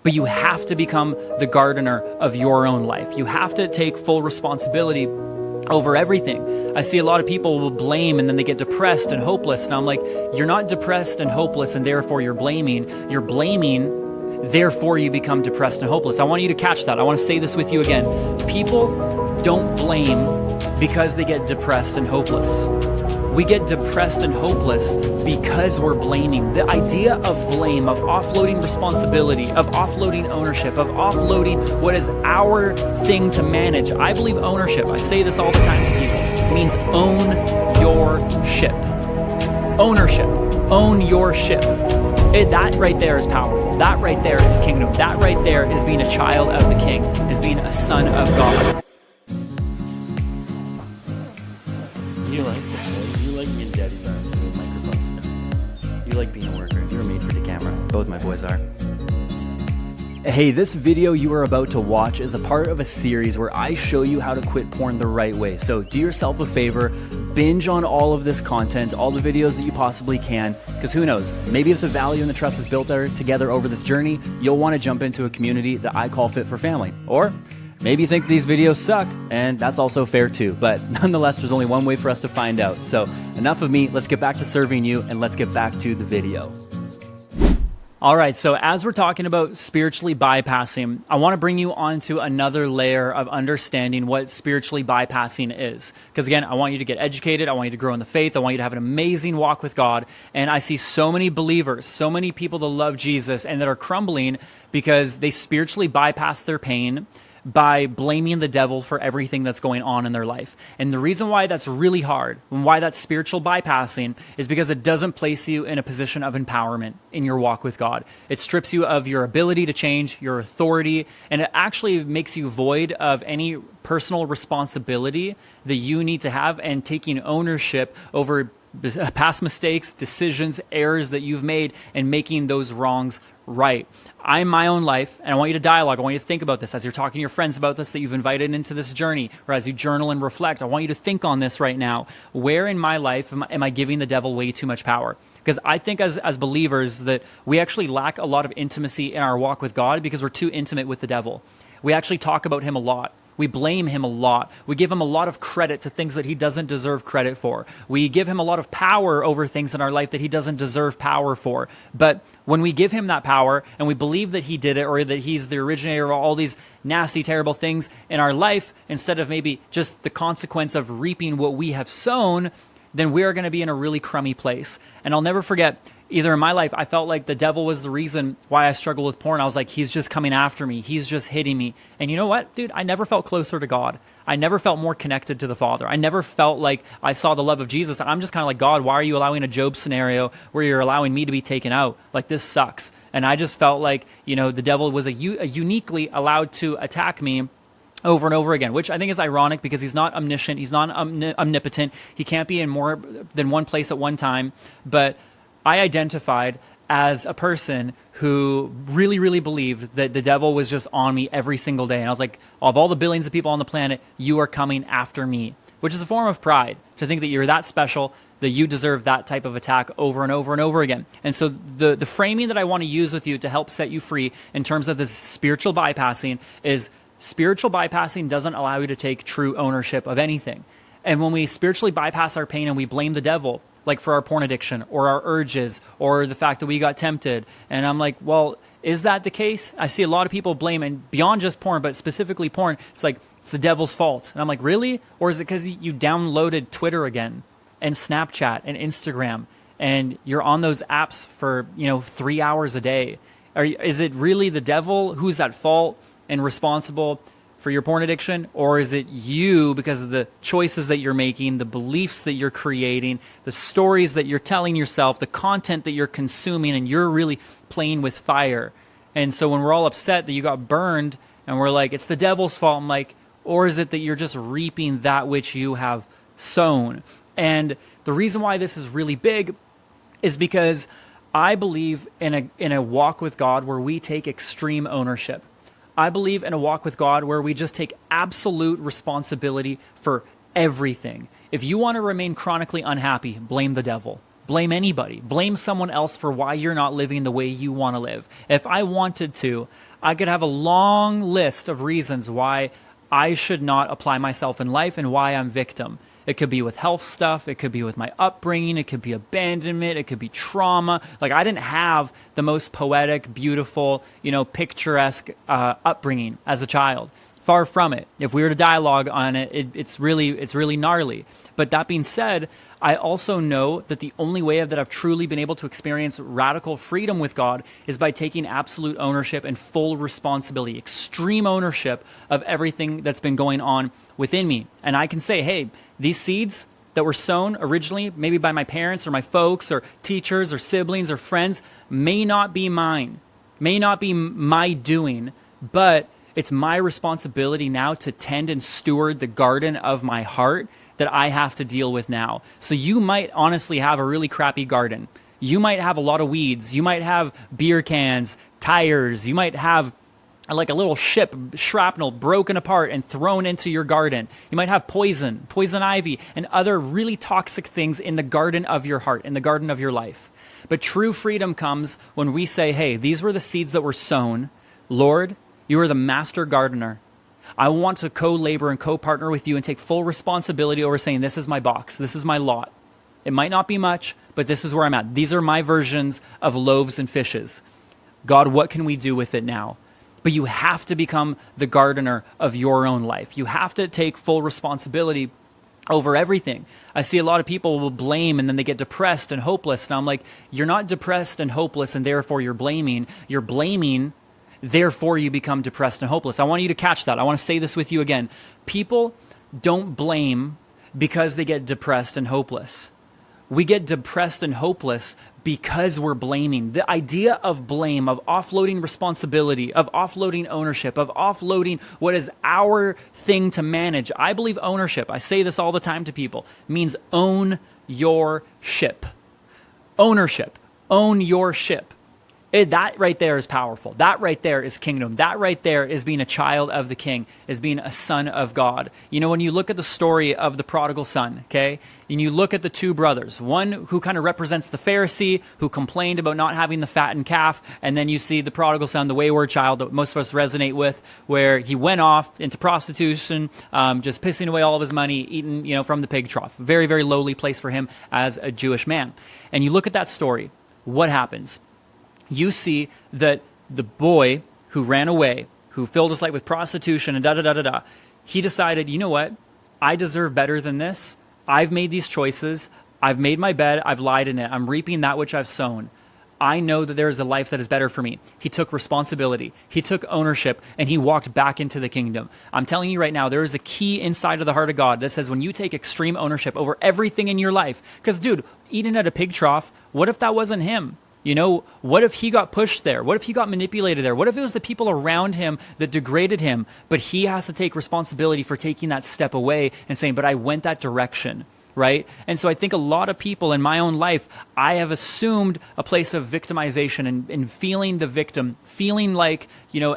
but you have to become the gardener of your own life. You have to take full responsibility over everything. I see a lot of people will blame and then they get depressed and hopeless. And I'm like, you're not depressed and hopeless and therefore you're blaming. You're blaming, therefore you become depressed and hopeless. I want you to catch that. I want to say this with you again. People don't blame because they get depressed and hopeless. We get depressed and hopeless because we're blaming. The idea of blame, of offloading responsibility, of offloading ownership, of offloading what is our thing to manage. I believe ownership, I say this all the time to people, means own your ship. Ownership, own your ship. That right there is powerful. That right there is kingdom. That right there is being a child of the King, is being a son of God. You like this, you like being daddy's arms with microphones. You like being a worker. You were made for the camera. Both my boys are. Hey, this video you are about to watch is a part of a series where I show you how to quit porn the right way. So do yourself a favor, binge on all of this content, all the videos that you possibly can, because who knows, maybe if the value and the trust is built together over this journey, you'll want to jump into a community that I call Fit for Family. Or maybe you think these videos suck, and that's also fair too. But nonetheless, there's only one way for us to find out. So enough of me, let's get back to serving you and let's get back to the video. All right, so as we're talking about spiritually bypassing, I want to bring you onto another layer of understanding what spiritually bypassing is. Because again, I want you to get educated, I want you to grow in the faith, I want you to have an amazing walk with God. And I see so many believers, so many people that love Jesus and that are crumbling because they spiritually bypass their pain by blaming the devil for everything that's going on in their life. And the reason why that's really hard and why that's spiritual bypassing is because it doesn't place you in a position of empowerment in your walk with God. It strips you of your ability to change, your authority, and it actually makes you void of any personal responsibility that you need to have and taking ownership over past mistakes, decisions, errors that you've made and making those wrongs right. I'm my own life, and I want you to dialogue. I want you to think about this as you're talking to your friends about this that you've invited into this journey, or as you journal and reflect. I want you to think on this right now. Where in my life am I giving the devil way too much power? Because I think as believers that we actually lack a lot of intimacy in our walk with God because we're too intimate with the devil. We actually talk about him a lot. We blame him a lot. We give him a lot of credit to things that he doesn't deserve credit for. We give him a lot of power over things in our life that he doesn't deserve power for. But when we give him that power and we believe that he did it or that he's the originator of all these nasty, terrible things in our life, instead of maybe just the consequence of reaping what we have sown, then we are going to be in a really crummy place. And I'll never forget, either in my life, I felt like the devil was the reason why I struggled with porn. I was like, he's just coming after me. He's just hitting me. And you know what, dude? I never felt closer to God. I never felt more connected to the Father. I never felt like I saw the love of Jesus. I'm just kind of like, God, why are you allowing a Job scenario where you're allowing me to be taken out? Like, this sucks. And I just felt like, you know, the devil was uniquely allowed to attack me over and over again, which I think is ironic because he's not omniscient. He's not omnipotent. He can't be in more than one place at one time. But I identified as a person who really, really believed that the devil was just on me every single day. And I was like, of all the billions of people on the planet, you are coming after me, which is a form of pride to think that you're that special, that you deserve that type of attack over and over and over again. And so the framing that I want to use with you to help set you free in terms of this spiritual bypassing is spiritual bypassing doesn't allow you to take true ownership of anything. And when we spiritually bypass our pain and we blame the devil, like for our porn addiction or our urges or the fact that we got tempted. And I'm like, well, is that the case? I see a lot of people blame, and beyond just porn, but specifically porn, it's like, it's the devil's fault. And I'm like, really? Or is it because you downloaded Twitter again and Snapchat and Instagram and you're on those apps for, 3 hours a day? Is it really the devil who's at fault and responsible for your porn addiction? Or is it you because of the choices that you're making, the beliefs that you're creating, the stories that you're telling yourself, the content that you're consuming, and you're really playing with fire? And so when we're all upset that you got burned and we're like, it's the devil's fault, I'm like, or is it that you're just reaping that which you have sown? And the reason why this is really big is because I believe in a walk with God where we take extreme ownership. I believe in a walk with God where we just take absolute responsibility for everything. If you want to remain chronically unhappy, blame the devil. Blame anybody. Blame someone else for why you're not living the way you want to live. If I wanted to, I could have a long list of reasons why I should not apply myself in life and why I'm victim. It could be with health stuff. It could be with my upbringing. It could be abandonment. It could be trauma. Like, I didn't have the most poetic, beautiful, picturesque upbringing as a child. Far from it. If we were to dialogue on it, it's really gnarly. But that being said, I also know that the only way that I've truly been able to experience radical freedom with God is by taking absolute ownership and full responsibility, extreme ownership of everything that's been going on within me. And I can say, hey, these seeds that were sown originally, maybe by my parents or my folks or teachers or siblings or friends, may not be mine, may not be my doing, but it's my responsibility now to tend and steward the garden of my heart that I have to deal with now. So you might honestly have a really crappy garden. You might have a lot of weeds. You might have beer cans, tires. You might have like a little ship, shrapnel, broken apart and thrown into your garden. You might have poison ivy, and other really toxic things in the garden of your heart, in the garden of your life. But true freedom comes when we say, hey, these were the seeds that were sown. Lord, you are the master gardener. I want to co-labor and co-partner with you and take full responsibility over saying, this is my box, this is my lot. It might not be much, but this is where I'm at. These are my versions of loaves and fishes. God, what can we do with it now? But you have to become the gardener of your own life. You have to take full responsibility over everything. I see a lot of people will blame and then they get depressed and hopeless. And I'm like, you're not depressed and hopeless and therefore you're blaming. You're blaming, therefore you become depressed and hopeless. I want you to catch that. I want to say this with you again. People don't blame because they get depressed and hopeless. We get depressed and hopeless because we're blaming. The idea of blame, of offloading responsibility, of offloading ownership, of offloading what is our thing to manage. I believe ownership, I say this all the time to people, means own your ship. Ownership, own your ship. That right there is powerful. That right there is kingdom. That right there is being a child of the King, is being a son of God. You know, when you look at the story of the prodigal son, okay, and you look at the two brothers, one who kind of represents the Pharisee who complained about not having the fattened calf, and then you see the prodigal son, the wayward child that most of us resonate with, where he went off into prostitution, just pissing away all of his money, eating, from the pig trough. Very, very lowly place for him as a Jewish man. And you look at that story, what happens? You see that the boy who ran away, who filled his life with prostitution and he decided, you know what? I deserve better than this. I've made these choices. I've made my bed. I've lied in it. I'm reaping that which I've sown. I know that there is a life that is better for me. He took responsibility. He took ownership, and he walked back into the kingdom. I'm telling you right now, there is a key inside of the heart of God that says when you take extreme ownership over everything in your life, because dude, eating at a pig trough, what if that wasn't him? What if he got pushed there? What if he got manipulated there? What if it was the people around him that degraded him? But he has to take responsibility for taking that step away and saying, but I went that direction, right? And so I think a lot of people in my own life, I have assumed a place of victimization and feeling the victim, feeling like,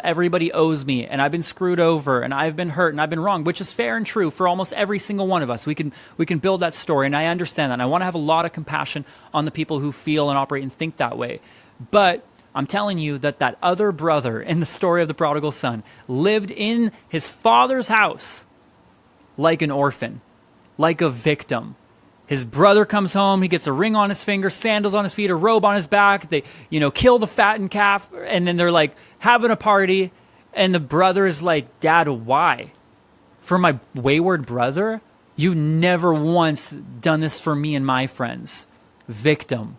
everybody owes me and I've been screwed over and I've been hurt and I've been wrong, which is fair and true for almost every single one of us. We can build that story, and I understand that. And I want to have a lot of compassion on the people who feel and operate and think that way. But I'm telling you that other brother in the story of the prodigal son lived in his father's house like an orphan, like a victim. His brother comes home, he gets a ring on his finger, sandals on his feet, a robe on his back. They, kill the fattened calf, and then they're like having a party. And the brother is like, Dad, why? For my wayward brother? You never once done this for me and my friends. Victim,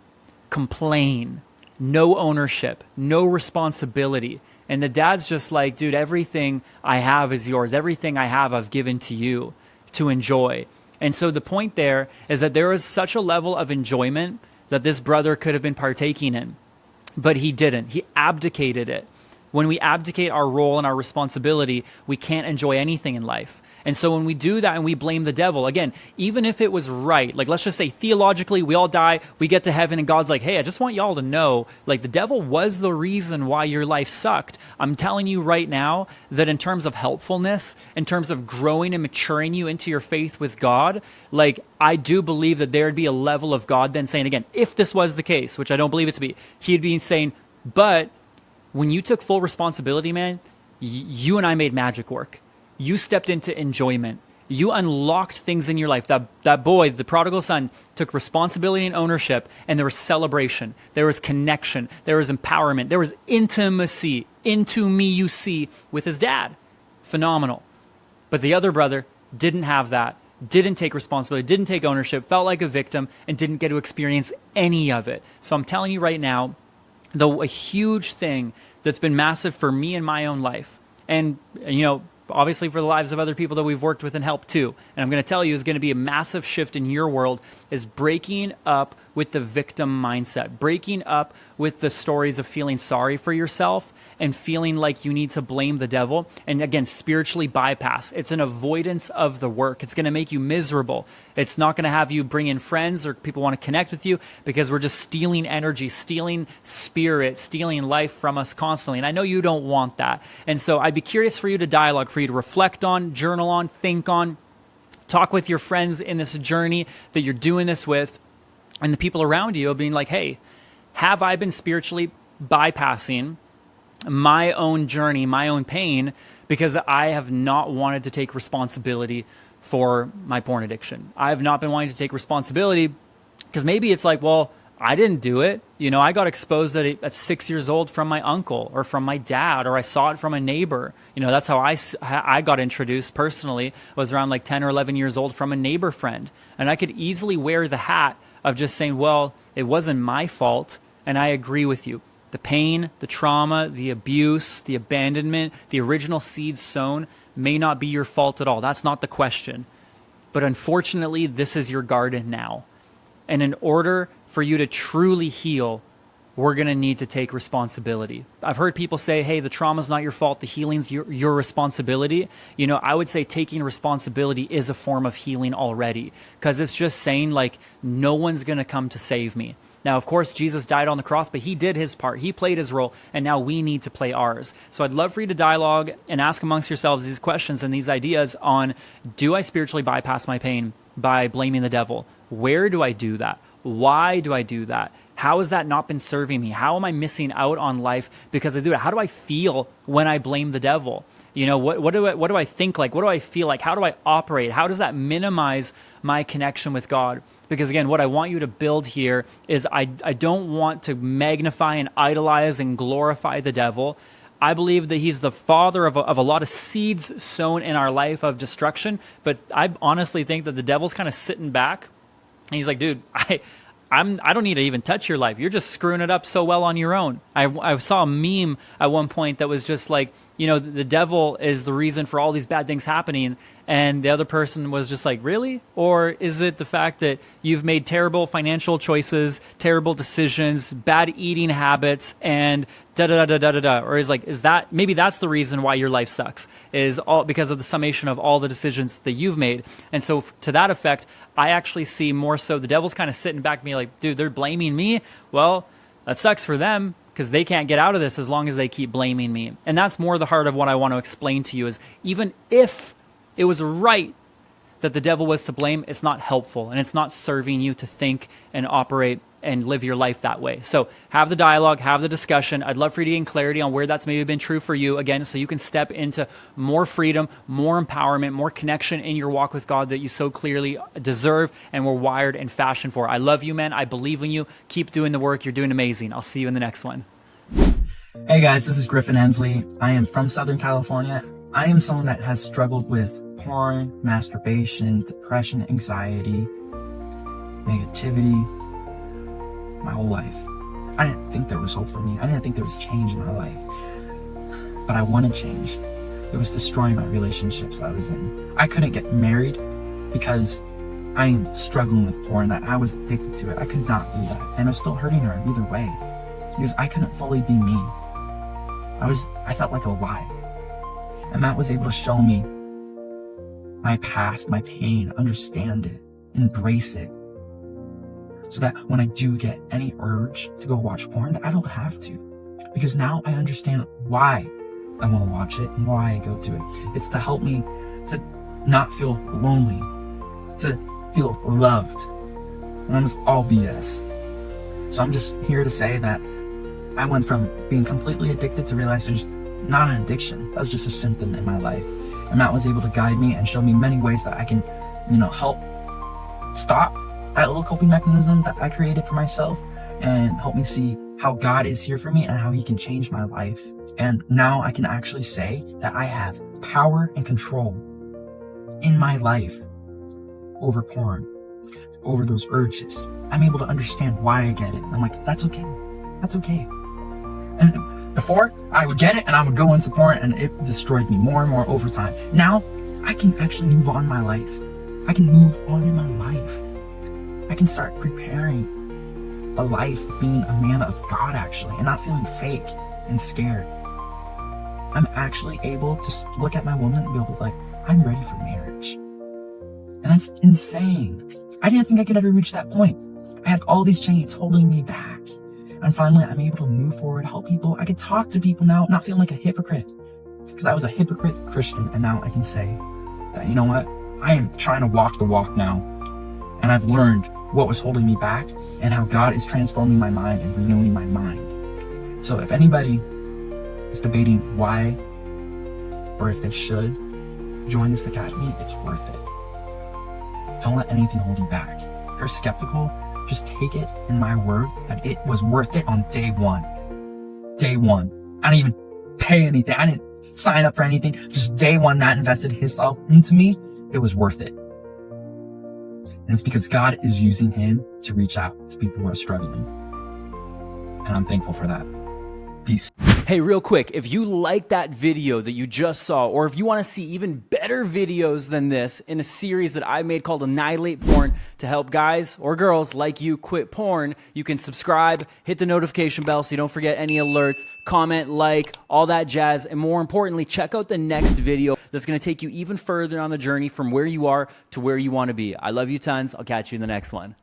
complain, no ownership, no responsibility. And the dad's just like, dude, everything I have is yours. Everything I have, I've given to you to enjoy. And so the point there is that there is such a level of enjoyment that this brother could have been partaking in, but he didn't. He abdicated it. When we abdicate our role and our responsibility, we can't enjoy anything in life. And so when we do that and we blame the devil, again, even if it was right, like let's just say theologically, we all die, we get to heaven and God's like, hey, I just want y'all to know, like the devil was the reason why your life sucked. I'm telling you right now that in terms of helpfulness, in terms of growing and maturing you into your faith with God, like I do believe that there'd be a level of God then saying, again, if this was the case, which I don't believe it to be, he'd be saying, but when you took full responsibility, man, you and I made magic work. You stepped into enjoyment. You unlocked things in your life. That boy, the prodigal son, took responsibility and ownership, and there was celebration. There was connection. There was empowerment. There was intimacy. Into me you see with his dad. Phenomenal. But the other brother didn't have that, didn't take responsibility, didn't take ownership, felt like a victim, and didn't get to experience any of it. So I'm telling you right now, a huge thing that's been massive for me in my own life, and obviously for the lives of other people that we've worked with and helped too, and I'm going to tell you is going to be a massive shift in your world, is breaking up with the victim mindset, breaking up with the stories of feeling sorry for yourself and feeling like you need to blame the devil, and again, spiritually bypass. It's an avoidance of the work. It's going to make you miserable. It's not going to have you bring in friends or people want to connect with you, because we're just stealing energy, stealing spirit, stealing life from us constantly. And I know you don't want that. And so I'd be curious for you to dialogue, for you to reflect on, journal on, think on, talk with your friends in this journey that you're doing this with, and the people around you, being like, hey, have I been spiritually bypassing my own journey, my own pain, because I have not wanted to take responsibility for my porn addiction? I have not been wanting to take responsibility because maybe it's like, well, I didn't do it. I got exposed at 6 years old from my uncle or from my dad, or I saw it from a neighbor. That's how I got introduced personally. I was around like 10 or 11 years old from a neighbor friend. And I could easily wear the hat of just saying, well, it wasn't my fault. And I agree with you. The pain, the trauma, the abuse, the abandonment, the original seeds sown may not be your fault at all. That's not the question. But unfortunately, this is your garden now. And in order for you to truly heal, we're going to need to take responsibility. I've heard people say, hey, the trauma's not your fault, the healing's your responsibility. I would say taking responsibility is a form of healing already, because it's just saying, like, no one's going to come to save me. Now, of course, Jesus died on the cross, but he did his part. He played his role, and now we need to play ours. So I'd love for you to dialogue and ask amongst yourselves these questions and these ideas on, do I spiritually bypass my pain by blaming the devil? Where do I do that? Why do I do that? How has that not been serving me? How am I missing out on life because I do it? How do I feel when I blame the devil? What do I think like? What do I feel like? How do I operate? How does that minimize my connection with God? Because again, what I want you to build here is I don't want to magnify and idolize and glorify the devil. I believe that he's the father of a lot of seeds sown in our life of destruction. But I honestly think that the devil's kind of sitting back. And he's like, dude, I don't need to even touch your life. You're just screwing it up so well on your own. I saw a meme at one point that was just like, the devil is the reason for all these bad things happening. And the other person was just like, really? Or is it the fact that you've made terrible financial choices, terrible decisions, bad eating habits, and da-da-da-da-da-da? Or is that, maybe that's the reason why your life sucks, is all because of the summation of all the decisions that you've made. And so to that effect, I actually see more so the devil's kind of sitting back me like, dude, they're blaming me. Well, that sucks for them, because they can't get out of this as long as they keep blaming me. And that's more the heart of what I want to explain to you, is even if it was right that the devil was to blame, it's not helpful, and it's not serving you to think and operate and live your life that way. So have the dialogue, have the discussion. I'd love for you to gain clarity on where that's maybe been true for you, again, so you can step into more freedom, more empowerment, more connection in your walk with God that you so clearly deserve and were wired and fashioned for. I love you, man. I believe in you. Keep doing the work. You're doing amazing. I'll see you in the next one. Hey guys, this is Griffin Hensley. I am from Southern California. I am someone that has struggled with porn, masturbation, depression, anxiety, negativity, my whole life. I didn't think there was hope for me. I didn't think there was change in my life. But I wanted change. It was destroying my relationships I was in. I couldn't get married because I am struggling with porn, that I was addicted to it. I could not do that. And I was still hurting her either way, because I couldn't fully be me. I felt like a lie. And Matt was able to show me my past, my pain, understand it, embrace it, so that when I do get any urge to go watch porn, that I don't have to. Because now I understand why I want to watch it and why I go to it. It's to help me to not feel lonely, to feel loved. And it's all BS. So I'm just here to say that I went from being completely addicted to realize there's not an addiction. That was just a symptom in my life. And Matt was able to guide me and show me many ways that I can, help stop that little coping mechanism that I created for myself and help me see how God is here for me and how he can change my life. And now I can actually say that I have power and control in my life over porn, over those urges. I'm able to understand why I get it. I'm like, that's okay. That's okay. And before, I would get it and I would go into porn and it destroyed me more and more over time. Now, I can actually move on in my life. I can move on in my life. I can start preparing a life being a man of God, actually, and not feeling fake and scared. I'm actually able to look at my woman and be able to like, I'm ready for marriage. And that's insane. I didn't think I could ever reach that point. I had all these chains holding me back. And finally, I'm able to move forward, help people. I can talk to people now, not feeling like a hypocrite. Because I was a hypocrite Christian, and now I can say that, you know what? I am trying to walk the walk now. And I've learned what was holding me back and how God is transforming my mind and renewing my mind. So if anybody is debating why or if they should join this academy, it's worth it. Don't let anything hold you back. If you're skeptical, just take it in my word that it was worth it on day one. Day one. I didn't even pay anything. I didn't sign up for anything. Just day one, Matt invested himself into me. It was worth it. And it's because God is using him to reach out to people who are struggling. And I'm thankful for that. Peace. Hey, real quick, if you like that video that you just saw, or if you want to see even better videos than this in a series that I made called Annihilate Porn to help guys or girls like you quit porn, you can subscribe, hit the notification bell so you don't forget any alerts, comment, like, all that jazz, and more importantly, check out the next video that's going to take you even further on the journey from where you are to where you want to be. I love you tons. I'll catch you in the next one.